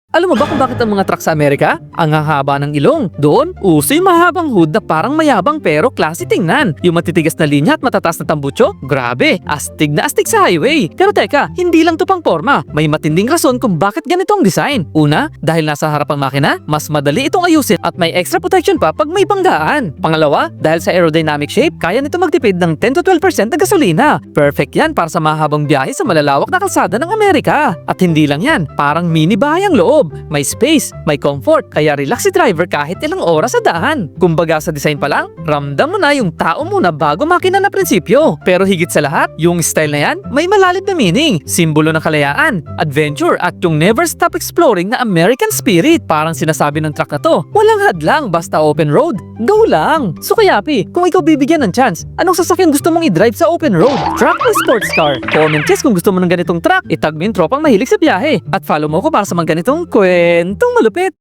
Alam mo ba kung bakit ang mga truck sa Amerika? Ang hahaba ng ilong. Doon, uso yung mahabang hood na parang mayabang pero klase tingnan. Yung matitigas na linya at matataas na tambutso? Grabe, astig na astig sa highway. Pero teka, hindi lang to pang forma. May matinding rason kung bakit ganito ang design. Una, dahil nasa harap ang makina, mas madali itong ayusin at may extra protection pa pag may banggaan. Pangalawa, dahil sa aerodynamic shape, kaya nito magtipid ng 10 to 12% na gasolina. Perfect yan para sa mahabang biyahe sa malalawak na kalsada ng Amerika. At hindi lang yan, parang mini bahay ang loob. May space, may comfort, kaya relax si driver kahit ilang oras sa daan. Kumbaga sa design pa lang, ramdam mo na yung tao muna bago makina na prinsipyo. Pero higit sa lahat, yung style na yan, may malalim na meaning. Simbolo ng kalayaan, adventure at yung never stop exploring na American spirit. Parang sinasabi ng truck na to, walang hadlang basta open road. Go lang! So kaya Pi, kung ikaw bibigyan ng chance, anong sasakyan gusto mong i-drive sa open road? Truck o sports car? Comment guys kung gusto mo ng ganitong truck, itag mo yung tropang mahilig sa biyahe. At follow mo ko para sa mga ganitong kwentong malupit.